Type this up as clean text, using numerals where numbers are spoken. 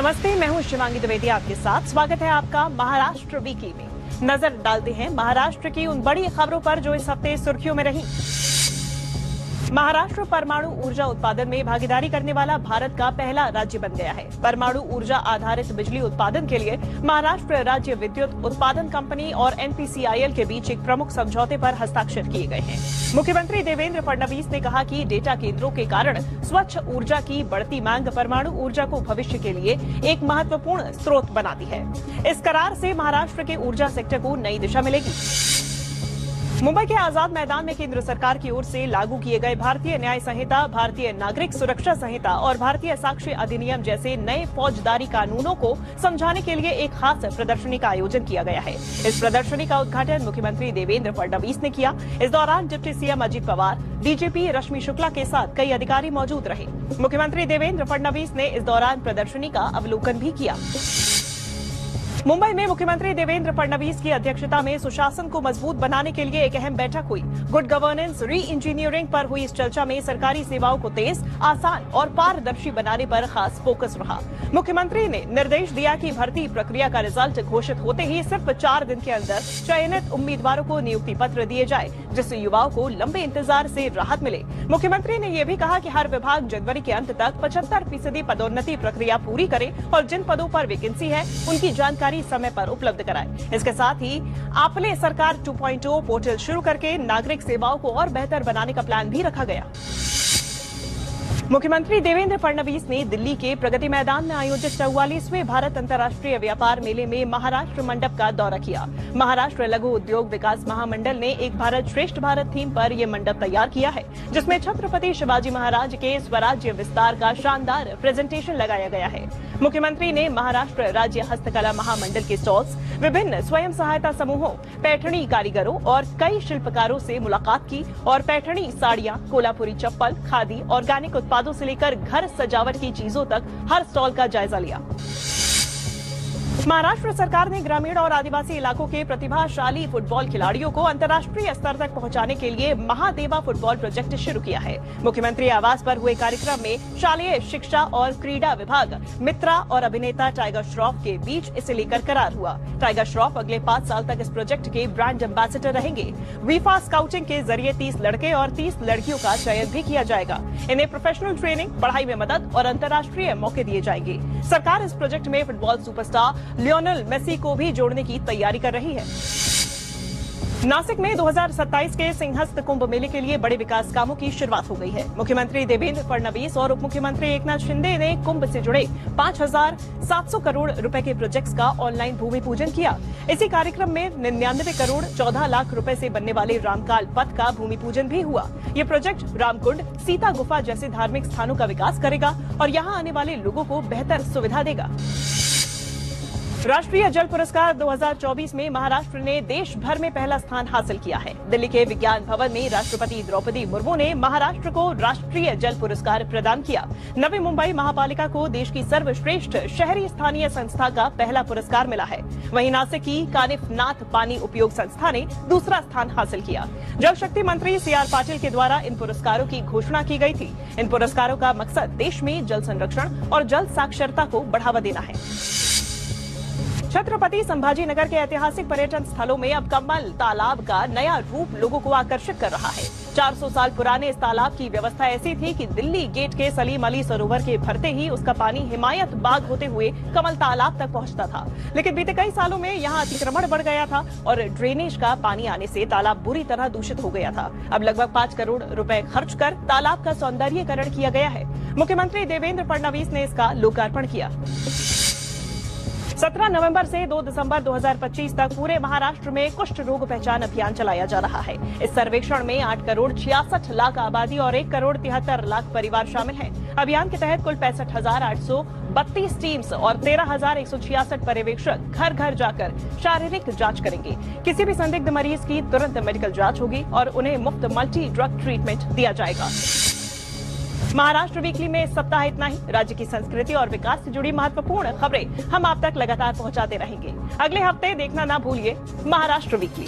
नमस्ते, मैं हूं शिवांगी द्विवेदी आपके साथ। स्वागत है आपका महाराष्ट्र वीकली में। नजर डालते हैं महाराष्ट्र की उन बड़ी खबरों पर जो इस हफ्ते सुर्खियों में रही। महाराष्ट्र परमाणु ऊर्जा उत्पादन में भागीदारी करने वाला भारत का पहला राज्य बन गया है। परमाणु ऊर्जा आधारित बिजली उत्पादन के लिए महाराष्ट्र राज्य विद्युत उत्पादन कंपनी और एनपीसीआईएल के बीच एक प्रमुख समझौते पर हस्ताक्षर किए गए हैं। मुख्यमंत्री देवेंद्र फडणवीस ने कहा कि डेटा केंद्रों के कारण स्वच्छ ऊर्जा की बढ़ती मांग परमाणु ऊर्जा को भविष्य के लिए एक महत्वपूर्ण स्रोत बनाती है। इस करार से महाराष्ट्र के ऊर्जा सेक्टर को नई दिशा मिलेगी। मुंबई के आजाद मैदान में केंद्र सरकार की ओर से लागू किए गए भारतीय न्याय संहिता, भारतीय नागरिक सुरक्षा संहिता और भारतीय साक्ष्य अधिनियम जैसे नए फौजदारी कानूनों को समझाने के लिए एक खास प्रदर्शनी का आयोजन किया गया है। इस प्रदर्शनी का उद्घाटन मुख्यमंत्री देवेंद्र फडणवीस ने किया। इस दौरान deputy CM Ajit Pawar, DGP Rashmi Shukla के साथ कई अधिकारी मौजूद रहे। मुख्यमंत्री देवेंद्र फडणवीस ने इस दौरान प्रदर्शनी का अवलोकन भी किया। मुंबई में मुख्यमंत्री देवेंद्र फडणवीस की अध्यक्षता में सुशासन को मजबूत बनाने के लिए एक अहम बैठक हुई। गुड गवर्नेंस री इंजीनियरिंग पर हुई इस चर्चा में सरकारी सेवाओं को तेज, आसान और पारदर्शी बनाने पर खास फोकस रहा। मुख्यमंत्री ने निर्देश दिया कि भर्ती प्रक्रिया का रिजल्ट घोषित होते ही सिर्फ 4 दिन के अंदर चयनित उम्मीदवारों को नियुक्ति पत्र दिए जाए, जिससे युवाओं को लंबे इंतजार से राहत मिले। मुख्यमंत्री ने यह भी कहा कि हर विभाग जनवरी के अंत तक 75% पदोन्नति प्रक्रिया पूरी करे और जिन पदों पर वैकेंसी है उनकी जानकारी समय पर उपलब्ध कराए। इसके साथ ही आपले सरकार 2.0 पोर्टल शुरू करके नागरिक सेवाओं को और बेहतर बनाने का प्लान भी रखा गया। मुख्यमंत्री देवेंद्र फडणवीस ने दिल्ली के प्रगति मैदान में आयोजित 44वें भारत अंतर्राष्ट्रीय व्यापार मेले में महाराष्ट्र मंडप का दौरा किया। महाराष्ट्र लघु उद्योग विकास महामंडल ने एक भारत श्रेष्ठ भारत थीम पर यह मंडप तैयार किया है, जिसमें छत्रपति शिवाजी महाराज के स्वराज्य विस्तार का शानदार प्रेजेंटेशन लगाया गया है। मुख्यमंत्री ने महाराष्ट्र राज्य हस्तकला महामंडल के स्टॉल्स, विभिन्न स्वयं सहायता समूहों, पैठणी कारीगरों और कई शिल्पकारों से मुलाकात की और पैठणी साड़ियां, कोल्हापुरी चप्पल, खादी, ऑर्गेनिक उत्पादों से लेकर घर सजावट की चीजों तक हर स्टॉल का जायजा लिया। महाराष्ट्र सरकार ने ग्रामीण और आदिवासी इलाकों के प्रतिभाशाली फुटबॉल खिलाड़ियों को अंतर्राष्ट्रीय स्तर तक पहुंचाने के लिए महादेवा फुटबॉल प्रोजेक्ट शुरू किया है। मुख्यमंत्री आवास पर हुए कार्यक्रम में शालेय शिक्षा और क्रीड़ा विभाग, मित्रा और अभिनेता टाइगर श्रॉफ के बीच इसे लेकर करार हुआ। टाइगर श्रॉफ अगले 5 साल तक इस प्रोजेक्ट के ब्रांड एम्बेसडर रहेंगे। वीफा स्काउटिंग के जरिए 30 लड़के और 30 लड़कियों का चयन भी किया जाएगा। इन्हें प्रोफेशनल ट्रेनिंग, पढ़ाई में मदद और अंतर्राष्ट्रीय मौके दिए जाएंगे। सरकार इस प्रोजेक्ट में फुटबॉल सुपरस्टार लियोनेल मेसी को भी जोड़ने की तैयारी कर रही है। नासिक में 2027 के सिंहस्थ कुंभ मेले के लिए बड़े विकास कामों की शुरुआत हो गई है। मुख्यमंत्री देवेंद्र फडणवीस और उप मुख्यमंत्री एकनाथ शिंदे ने कुंभ से जुड़े 5,700 करोड़ रुपए के प्रोजेक्ट्स का ऑनलाइन भूमि पूजन किया। इसी कार्यक्रम में 99 करोड़ 14 लाख रुपए से बनने वाले रामकाल पथ का भूमि पूजन भी हुआ। ये प्रोजेक्ट रामकुंड, सीता गुफा जैसे धार्मिक स्थानों का विकास करेगा और यहाँ आने वाले लोगों को बेहतर सुविधा देगा। राष्ट्रीय जल पुरस्कार 2024 में महाराष्ट्र ने देश भर में पहला स्थान हासिल किया है। दिल्ली के विज्ञान भवन में राष्ट्रपति द्रौपदी मुर्मू ने महाराष्ट्र को राष्ट्रीय जल पुरस्कार प्रदान किया। नवी मुंबई महापालिका को देश की सर्वश्रेष्ठ शहरी स्थानीय संस्था का पहला पुरस्कार मिला है। वहीं नासिक की कानिफनाथ पानी उपयोग संस्था ने दूसरा स्थान हासिल किया। जल शक्ति मंत्री सीआर पाटिल के द्वारा इन पुरस्कारों की घोषणा की गई थी। इन पुरस्कारों का मकसद देश में जल संरक्षण और जल साक्षरता को बढ़ावा देना है। छत्रपति संभाजी नगर के ऐतिहासिक पर्यटन स्थलों में अब कमल तालाब का नया रूप लोगों को आकर्षित कर रहा है। 400 साल पुराने इस तालाब की व्यवस्था ऐसी थी कि दिल्ली गेट के सलीम अली सरोवर के भरते ही उसका पानी हिमायत बाग होते हुए कमल तालाब तक पहुंचता था। लेकिन बीते कई सालों में यहाँ अतिक्रमण बढ़ गया था और ड्रेनेज का पानी आने से तालाब बुरी तरह दूषित हो गया था। अब लगभग 5 करोड़ रुपए खर्च कर तालाब का सौंदर्यीकरण किया गया है। मुख्यमंत्री देवेंद्र फडणवीस ने इसका लोकार्पण किया। 17 नवंबर से 2 दिसंबर 2025 तक पूरे महाराष्ट्र में कुष्ठ रोग पहचान अभियान चलाया जा रहा है। इस सर्वेक्षण में 8 करोड़ 66 लाख आबादी और 1 करोड़ 73 लाख परिवार शामिल हैं। अभियान के तहत कुल 65,832 टीम्स और 13,166 पर्यवेक्षक घर घर जाकर शारीरिक जांच करेंगे। किसी भी संदिग्ध मरीज की तुरंत मेडिकल जांच होगी और उन्हें मुफ्त मल्टी ड्रग ट्रीटमेंट दिया जाएगा। महाराष्ट्र वीकली में इस सप्ताह इतना ही। राज्य की संस्कृति और विकास से जुड़ी महत्वपूर्ण खबरें हम आप तक लगातार पहुंचाते रहेंगे। अगले हफ्ते देखना ना भूलिए महाराष्ट्र वीकली।